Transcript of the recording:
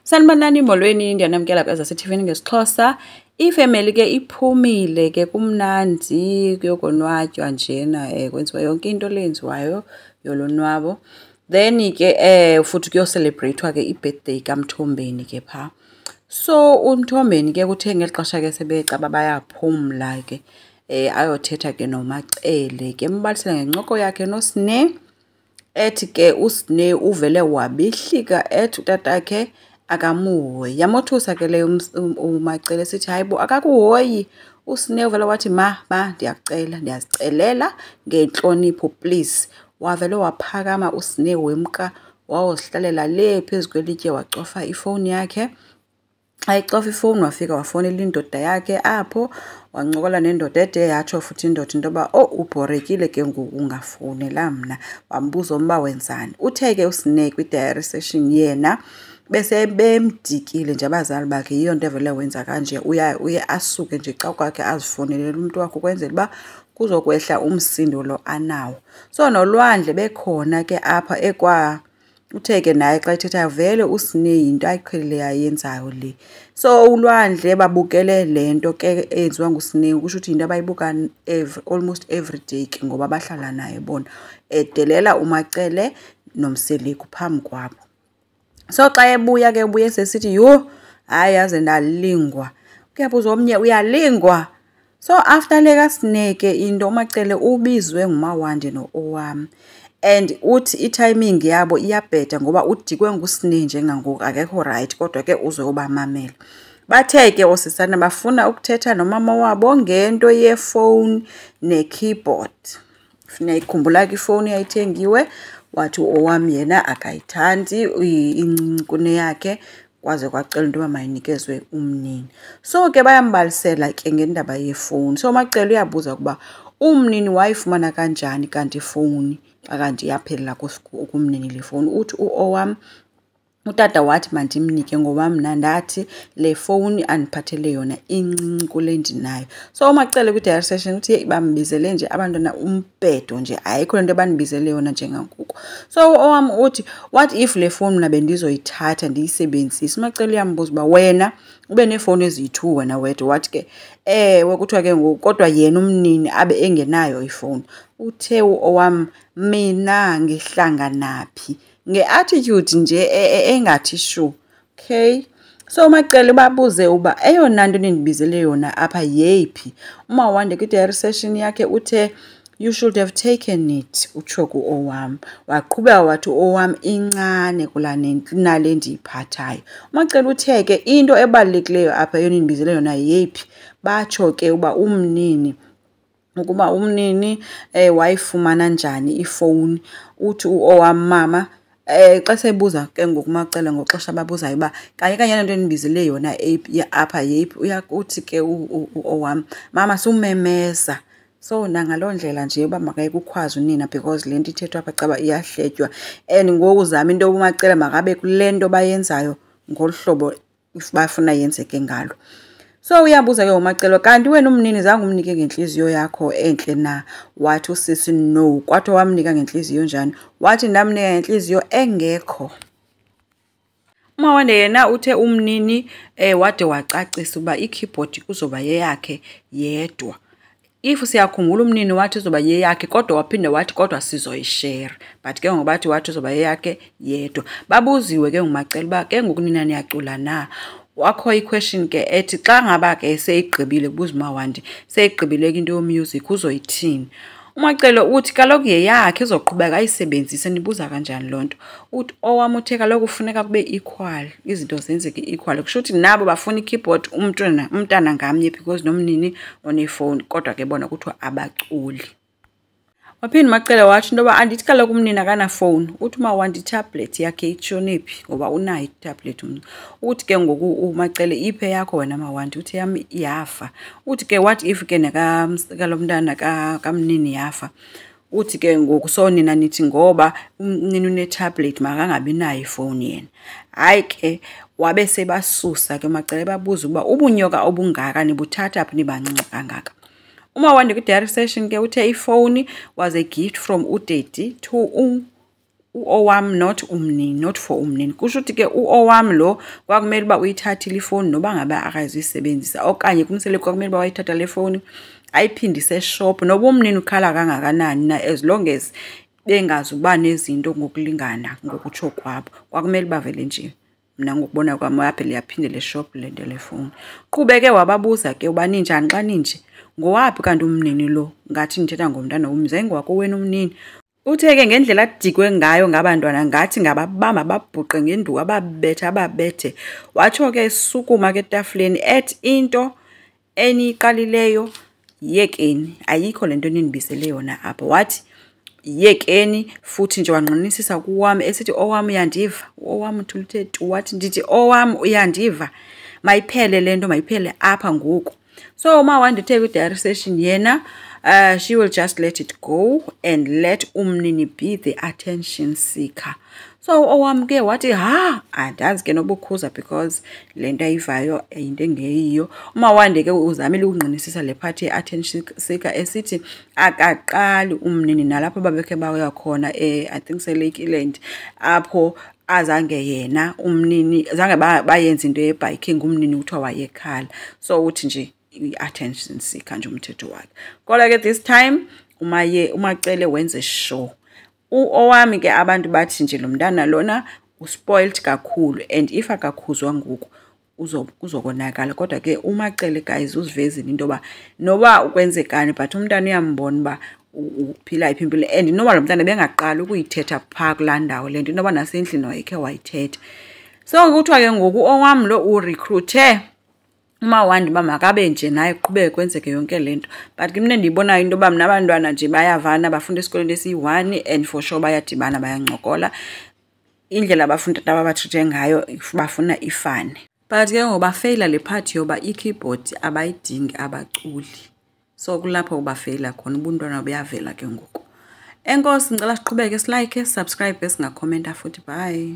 Sanibonani molweni, ndiyanamkela kwezaseTV ngesiXhosa. Ifamily ke iphumile ke kumnandi kuyokonwatywa njena kwenziwa yonke into lenziwayo yolonwabo. Then ke futhi kuyocelebratewa ke ibirthday kaMthombeni ke pha. So uMthombeni ke kuthe ngeli xesha ke sebecaba bayaphumla ke ayothetha ke noMacele ke mbalisela ngencoko yakhe noSne. Ethi ke uSne uvele wabihlika ethi utatakhe akamuhoyi. Yamothusa ke leyo uMacele sithi hayibo akakuhoyi. uSne uvele wathi ma ndiyazicelela ngentlonipho please. Wavele waphakama uSne wemka wawozihlalela le phezu kwelitye wacofa ifowuni yakhe. Ayicofa ifowuni wafika wafowunela indoda yakhe apho wancokola nendoda ede yatsho futhi indoda into yoba ubhorekile ke ngoku ungafowunela mna. Wambuza umba wenzani. Uthe ke uSne kwi-diary session yena bese bemdikile nje abazali bakhe yiyo nto evele wenza kanje. Uye asuke nje xa kwakhe azifowunelele umntu wakhe ukwenzela uba kuzokwehla umsindo lo anawo. So nolwandle bekhona ke apha uthe ke naye xa ethethayo vele uSne yinto ayiqhelile yayenzayo le. So ulwandle babukele le nto ke eyenziwa nguSne kusho ukuthi yinto abayibuka almost every day ke ngoba bahlala naye bona edelela uMacele noMseleku phambi kwabo. So xa ebuya ke ubuye sesithi yho hayi yaze ndalingwa. Kuyabuza omnye uyalingwa. So after le kaSne ke into uMacele ubizwe nguMawande noOwam. And uthi itiming yabo iyabheda ngoba udikwe nguSne njengangoku akekho right kodwa ke uzobamamela. Bathe ke osisana bafuna ukuthetha nomama wabo ngento yefone nekeyboard. Funa ikhumbula ke ifone yayithengiwe wathi owam yena akayithandi incinci kune yakhe kwaze kwacela into yoba mayinikezwe umnini. So ke bayambalisela ke ngendaba yefone. So uMacele uyabuza ukuba umnini wayifumana kanjani kanti ifowuni kanti yaphelela kumnini le fowuni. Uthi uOwam utata wathi mandimnike ngoba mna ndathi le fowuni andiphathele yona incinci kule ndinayo. So uMacele kwi-diary session uthi bambizele nje abantwana umpedo nje ayikho lento abanibizele yona njengangoku. So uOwam uthi what if le fowuni mna bendizoyithatha ndiyisebenzise. uMacele uyambuza uba wena ube neefowuni eziyi-2 wena wedwa. Wathi ke ewe kuthiwa ke ngoku kodwa yena umnini abe engenayo ifowuni. Uthe uOwam mina ngihlanga naphi nge-attitude nje engathi shu. Okay. So uMacele babuze uba eyona nto nindibizele yona apha yeyiphi. uMawande kwi-diary session yakhe uthe you should have taken it utsho kuOwam. Waqhubeka wathi uOwam incane kunale ndiyiphathayo. uMacele uthe ke into ebalulekileyo apha eyona nindibizele yona yeyiphi. Batsho ke uba umnini ukuba umnini wayifumana njani ifowuni. Uthi uOwam mama xa sebuza ke ngoku uMacele ngoxesha babuzayo uba kanye nto endibizele yona apha yeyiphi. Uyakuthi ke uOwam mama sumemeza. So nangaloo ndlela nje uba makayeke ukhwaza unina because le nto ithethwa apha caba iyahletywa. And ngoku zama into uMacele makabe kule nto bayenzayo ngolu hlobo bafuna yenzeke ngalo. So uyabuza ke uMacele kanti wena umnini zange umnike ngentliziyo yakho entle na. Wathi usisi no. Kwathi wamnika ngentliziyo njani. Wathi ndamnika ngentliziyo engekho. uMawande yena uthe umnini wade wacacisa uba ikeyboard kuzoba yeyakhe yedwa. If siyakhumbula umnini wathi uzoba yeyakhe kodwa waphinde wathi kodwa sizoyishare. But ke ngoba wathi uzoba yeyakhe yedwa. Babuziwe ke nguMacele uba ke ngoku nina niyacula na. Wakho i-question ke ethi xa ngaba ke seyigqibile kubuza uMawande seyigqibile into yomusic uzoyithini. uMacele uthi kaloku yeyakhe izoqhubeka ayisebenzise. Nibuza kanjani loo nto. Uthi Owam uthe kaloku kufuneka kube equal izinto zenzeke equal. Kusho ukuthi nabo bafuna ikeyboard umntana ngamnye because nomnini onefowuni kodwa ke bona kuthiwa abaculi. Waphinde uMacele watsho into yoba andithi kaloku umnini akanafowuni. Uthi uMawande itablet yakhe itshone phi ngoba unayo itablet umntu. Uthi ke ngoku uMacele iphe yakho wena Mawande. Uthi yam yafa. Uthi ke what if ke kalo mntana kamnini yafa. Uthi ke ngoku so nina nithi ngoba umnini unetablet makangabi nayo ifowuni yena. Hayi ke wabe sebasusa ke uMacele babuza uba ubunyoka obungaka nibuthatha phi nibancinci kangaka. uMawande kwi-diary session ke uthe ifowuni was a gift from uDaddy to u-owam not umnini, not for umnini. Kusho ukuthi ke u-owam lo kwakumele uba uyithathile ifoni noba ngabe akazuyisebenzisa okanye kumsele kwakumele uba wayithatha le foni ayiphindise eshop noba umnini ukhala kangakanani na as long as bengazi uba nezinto ngokulingana ngokutsho kwabo kwakumele bavele nje mina ngokubona kwami yaphela yaphindele eshop le nto le foni. Qhubeke wababuza ke uba ninjani xa ninje ngowaphi kanti umnini lo ngathi nithetha ngomntana womzengi wakho wena umnini. Uthe-ke ngendlela adikwe ngayo ngabantwana ngathi ngababamba babhuqe ngenduku ababethe watsho-ke sukuma ke etafuleni ethi into eniyiqalileyo yekeni ayikho lento ninibisele yona apha wathi yekeni futhi nje wanqinisisa kuwami esithi owami uyandiva owami uthuluthe tu wathi ndithi owami uyandiva mayiphele lento mayiphele apha ngoku. So uma wandithe kwi-diary session yena she will just let it go and let umnini be the attention seeker. So owami ke wathi andazi ke nobukhuza because le nto ayivayo into engeyiyo. Uma wande ke uzamile ukunqinisisa le part ye-attention seeker esithi akaqali umnini nalapho babekhe baya khona I think se-Lake Eland apho azange yena umnini zange bayenza into ye-biking umnini kuthiwa wayekhala. So uthi nje i-attention seeker nje umthetho wakhe. Kodwa ke this time umacele wenze sure owami ke abantu bathi nje lo mntana lona uspoiled kakhulu and if akakhuzwa ngoku uzokonakala. Kodwa ke umacele guys uzivezile into ba noba ukwenzekani but umntana uyambona ba uphila iphimpilo and noba lo mntana bengaqala ukuyithetha phaa kulaa ndawo le nto noba nasendlini wayekhe wayithetha. So kuthiwa ke ngoku owam lo urecruithe uma wandi uba makabe nje naye qhubeke kwenzeke yonke lento but ke mna ndiyibonayo into yoba mna abantwana nje bayavana bafunda esikoleni esiyi-1 and for sure bayadibana bayancokola indlela abafunda ababatreat ngayo bafuna ifane. But ke ngoba feyila le part yoba i-keyboard abayidingi abaculi so kulapho ubafeyila khona ubuntwana buyavela ke ngoku. Enkosi ngicela siqhubeke silike subscribe singakhomenta futhi bye.